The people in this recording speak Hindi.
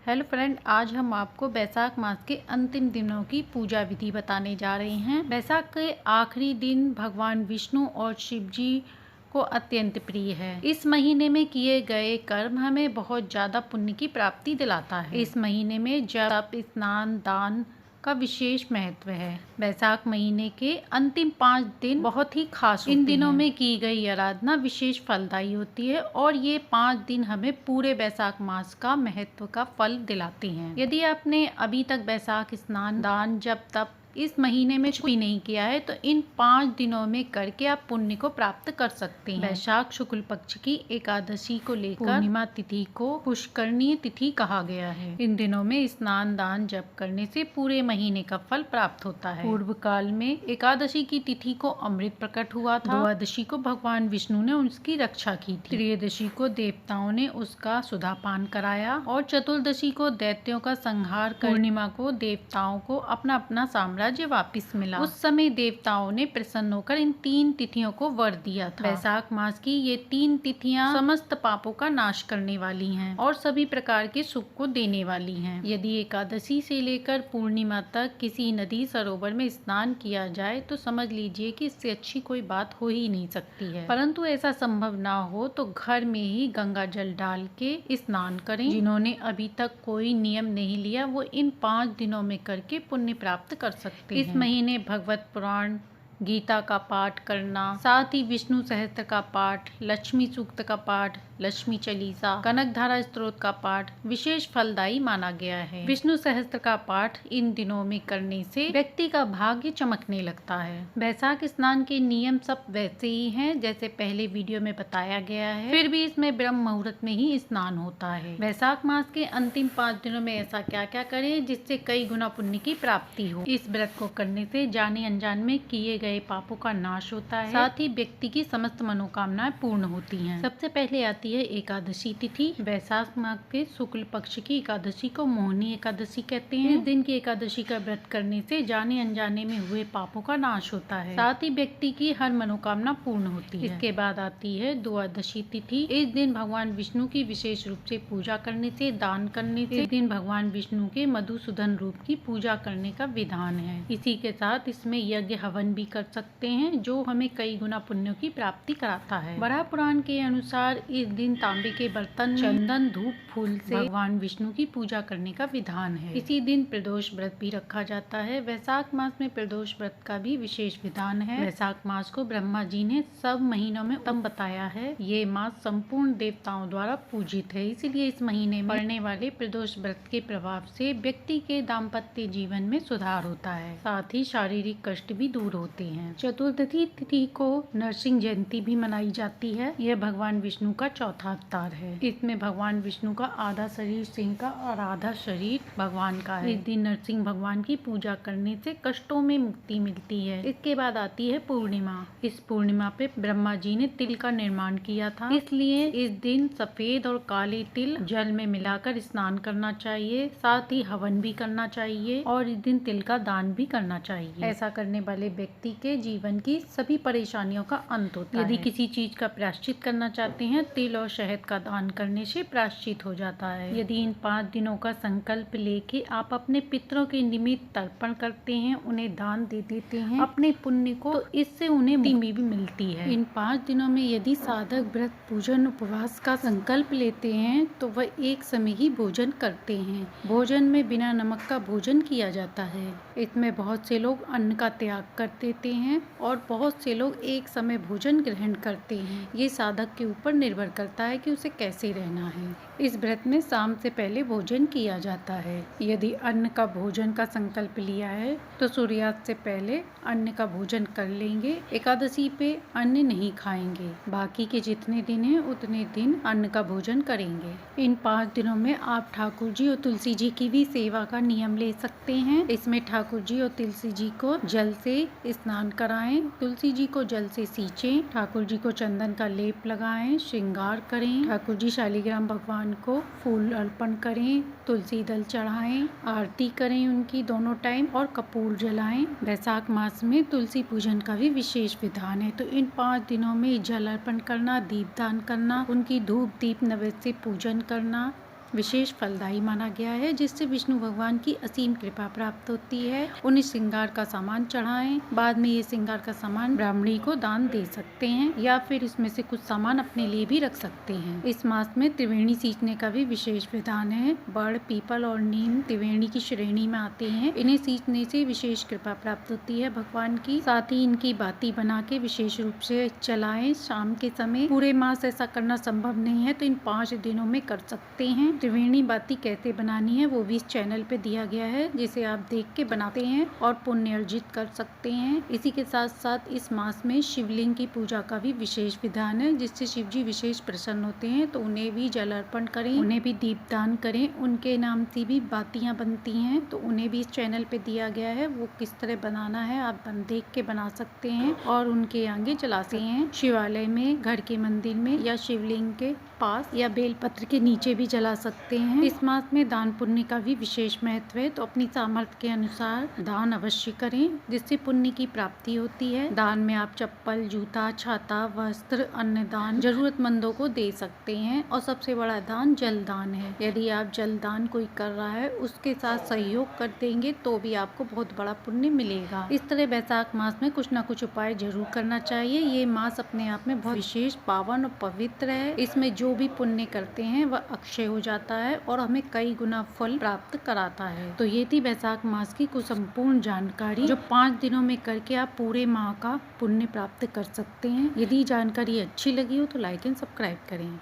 हेलो फ्रेंड, आज हम आपको बैसाख मास के अंतिम दिनों की पूजा विधि बताने जा रहे हैं। बैसाख के आखिरी दिन भगवान विष्णु और शिव जी को अत्यंत प्रिय है। इस महीने में किए गए कर्म हमें बहुत ज्यादा पुण्य की प्राप्ति दिलाता है। इस महीने में जप, स्नान, दान का विशेष महत्व है। बैसाख महीने के अंतिम 5 दिन बहुत ही खास होते हैं। इन दिनों में की गई आराधना विशेष फलदायी होती है और ये 5 दिन हमें पूरे बैसाख मास का महत्व का फल दिलाते हैं। यदि आपने अभी तक बैसाख स्नान, दान, जप, तप इस महीने में कुछ भी नहीं किया है तो इन 5 दिनों में करके आप पुण्य को प्राप्त कर सकते हैं। बैसाख शुक्ल पक्ष की एकादशी को लेकर पूर्णिमा तिथि को पुष्करणी तिथि कहा गया है। इन दिनों में स्नान, दान, जप करने से पूरे महीने का फल प्राप्त होता है। पूर्व काल में एकादशी की तिथि को अमृत प्रकट हुआ था। द्वादशी को भगवान विष्णु ने उसकी रक्षा की थी। त्रयोदशी को देवताओं ने उसका सुधापान कराया और चतुर्दशी को दैत्यों का संहार कर पूर्णिमा को देवताओं को अपना अपना साम्राज्य वापिस मिला। उस समय देवताओं ने प्रसन्न होकर इन 3 तिथियों को वर दिया था। बैसाख मास की ये 3 तिथियां समस्त पापों का नाश करने वाली हैं और सभी प्रकार के सुख को देने वाली हैं। यदि एकादशी से लेकर पूर्णिमा तक किसी नदी सरोवर में स्नान किया जाए तो समझ लीजिए कि इससे अच्छी कोई बात हो ही नहीं सकती है। परंतु ऐसा संभव ना हो तो घर में ही गंगा जल डाल के स्नान करें। जिन्होंने अभी तक कोई नियम नहीं लिया वो इन 5 दिनों में करके पुण्य प्राप्त कर सकते हैं। इस महीने भगवत पुराण, गीता का पाठ करना, साथ ही विष्णु सहस्त्र का पाठ, लक्ष्मी सूक्त का पाठ, लक्ष्मी चालीसा, कनक धारा स्तोत्र का पाठ विशेष फलदायी माना गया है। विष्णु सहस्त्र का पाठ इन दिनों में करने से व्यक्ति का भाग्य चमकने लगता है। बैसाख स्नान के नियम सब वैसे ही हैं जैसे पहले वीडियो में बताया गया है, फिर भी इसमें ब्रह्म मुहूर्त में ही स्नान होता है। बैसाख मास के अंतिम 5 दिनों में ऐसा क्या क्या करें जिससे कई गुना पुण्य की प्राप्ति हो। इस व्रत को करने से जाने अनजान में किए गए पापों का नाश होता है, साथ ही व्यक्ति की समस्त मनोकामनाएं पूर्ण होती हैं। सबसे पहले आती है एकादशी तिथि। बैसाख मास के शुक्ल पक्ष की एकादशी को मोहिनी एकादशी कहते हैं। इस दिन की एकादशी का व्रत करने से जाने अनजाने में हुए पापों का नाश होता है, साथ ही व्यक्ति की हर मनोकामना पूर्ण होती है। इसके बाद आती है द्वादशी तिथि। इस दिन भगवान विष्णु की विशेष रूप से पूजा करने से, दान करने से, इस दिन भगवान विष्णु के मधुसूदन रूप की पूजा करने का विधान है। इसी के साथ इसमें यज्ञ हवन भी कर सकते हैं जो हमें कई गुना पुण्यों की प्राप्ति कराता है। वराह पुराण के अनुसार इस दिन तांबे के बर्तन, चंदन, धूप, फूल से भगवान विष्णु की पूजा करने का विधान है। इसी दिन प्रदोष व्रत भी रखा जाता है। वैशाख मास में प्रदोष व्रत का भी विशेष विधान है। वैशाख मास को ब्रह्मा जी ने सब महीनों में उत्तम बताया है। ये मास संपूर्ण देवताओं द्वारा पूजित है, इसलिए इस महीने में पड़ने वाले प्रदोष व्रत के प्रभाव से व्यक्ति के दाम्पत्य जीवन में सुधार होता है, साथ ही शारीरिक कष्ट भी दूर होते हैं। चतुर्दशी तिथि को नरसिंह जयंती भी मनाई जाती है। यह भगवान विष्णु का चौथा अवतार है। इसमें भगवान विष्णु का आधा शरीर सिंह का और आधा शरीर भगवान का है। इस दिन नरसिंह भगवान की पूजा करने से कष्टों में मुक्ति मिलती है। इसके बाद आती है पूर्णिमा। इस पूर्णिमा पे ब्रह्मा जी ने तिल का निर्माण किया था, इसलिए इस दिन सफेद और काले तिल जल में मिलाकर स्नान करना चाहिए, साथ ही हवन भी करना चाहिए और इस दिन तिल का दान भी करना चाहिए। ऐसा करने वाले व्यक्ति के जीवन की सभी परेशानियों का अंत होता है। यदि किसी चीज का प्रायश्चित करना चाहते हैं, तिल और शहद का दान करने से प्रायश्चित हो जाता है। यदि इन 5 दिनों का संकल्प लेके आप अपने पितरों के निमित्त तर्पण करते हैं, उन्हें दान दे देते हैं अपने पुण्य को, तो इससे उन्हें मुक्ति भी मिलती है। इन 5 दिनों में यदि साधक व्रत, पूजन, उपवास का संकल्प लेते हैं तो वह एक समय ही भोजन करते हैं। भोजन में बिना नमक का भोजन किया जाता है। इसमें बहुत से लोग अन्न का त्याग कर देते हैं और बहुत से लोग एक समय भोजन ग्रहण करते हैं। ये साधक के ऊपर निर्भर करता है कि उसे कैसे रहना है। इस व्रत में शाम से पहले भोजन किया जाता है। यदि अन्न का भोजन का संकल्प लिया है तो सूर्यास्त से पहले अन्न का भोजन कर लेंगे। एकादशी पे अन्न नहीं खाएंगे। बाकी के जितने दिन हैं उतने दिन अन्न का भोजन करेंगे। इन 5 दिनों में आप ठाकुर जी और तुलसी जी की भी सेवा का नियम ले सकते हैं। इसमें ठाकुर जी और तुलसी जी को जल से स्नान कराएं, तुलसी जी को जल से सींचें, ठाकुर जी को चंदन का लेप लगाएं, श्रृंगार करें, ठाकुर जी शालिग्राम भगवान को फूल अर्पण करें, तुलसी दल चढ़ाएं, आरती करें उनकी दोनों टाइम और कपूर जलाएं। बैसाख मास में तुलसी पूजन का भी विशेष विधान है। तो इन 5 दिनों में जल अर्पण करना, दीपदान करना, उनकी धूप दीप नैवेद्य से पूजन करना विशेष फलदायी माना गया है, जिससे विष्णु भगवान की असीम कृपा प्राप्त होती है। उन्हें श्रृंगार का सामान चढ़ाएं। बाद में ये श्रृंगार का सामान ब्राह्मणी को दान दे सकते हैं या फिर इसमें से कुछ सामान अपने लिए भी रख सकते हैं। इस मास में त्रिवेणी सींचने का भी विशेष विधान है। बड़, पीपल और नीम त्रिवेणी की श्रेणी में आते हैं। इन्हें सींचने से विशेष कृपा प्राप्त होती है भगवान की। साथ ही इनकी बाती बना के विशेष रूप से जलाएं शाम के समय। पूरे मास ऐसा करना संभव नहीं है तो इन 5 दिनों में कर सकते हैं। त्रिवेणी बाती कैसे बनानी है वो भी इस चैनल पे दिया गया है, जिसे आप देख के बनाते हैं और पुण्य अर्जित कर सकते हैं। इसी के साथ साथ इस मास में शिवलिंग की पूजा का भी विशेष विधान है, जिससे शिव जी विशेष प्रसन्न होते हैं। तो उन्हें भी जल अर्पण करें, उन्हें भी दीपदान करें। उनके नाम से भी बातियां बनती हैं, तो उन्हें भी इस चैनल पे दिया गया है। वो किस तरह बनाना है आप देख के बना सकते हैं और उनके आगे जलाते हैं। शिवालय में, घर के मंदिर में या शिवलिंग के पास या बेलपत्र के नीचे भी जला सकते हैं। इस मास में दान पुण्य का भी विशेष महत्व है, तो अपनी सामर्थ्य के अनुसार दान अवश्य करें, जिससे पुण्य की प्राप्ति होती है। दान में आप चप्पल, जूता, छाता, वस्त्र, अन्न दान जरूरतमंदों को दे सकते हैं। और सबसे बड़ा दान जल दान है। यदि आप जल दान कोई कर रहा है उसके साथ सहयोग कर देंगे तो भी आपको बहुत बड़ा पुण्य मिलेगा। इस तरह वैशाख मास में कुछ न कुछ उपाय जरूर करना चाहिए। ये मास अपने आप में बहुत विशेष, पावन और पवित्र है। इसमें जो भी पुण्य करते हैं वह अक्षय हो जाता है और हमें कई गुना फल प्राप्त कराता है। तो ये थी वैशाख मास की कुछ संपूर्ण जानकारी, जो 5 दिनों में करके आप पूरे माह का पुण्य प्राप्त कर सकते हैं। यदि जानकारी अच्छी लगी हो तो लाइक एंड सब्सक्राइब करें।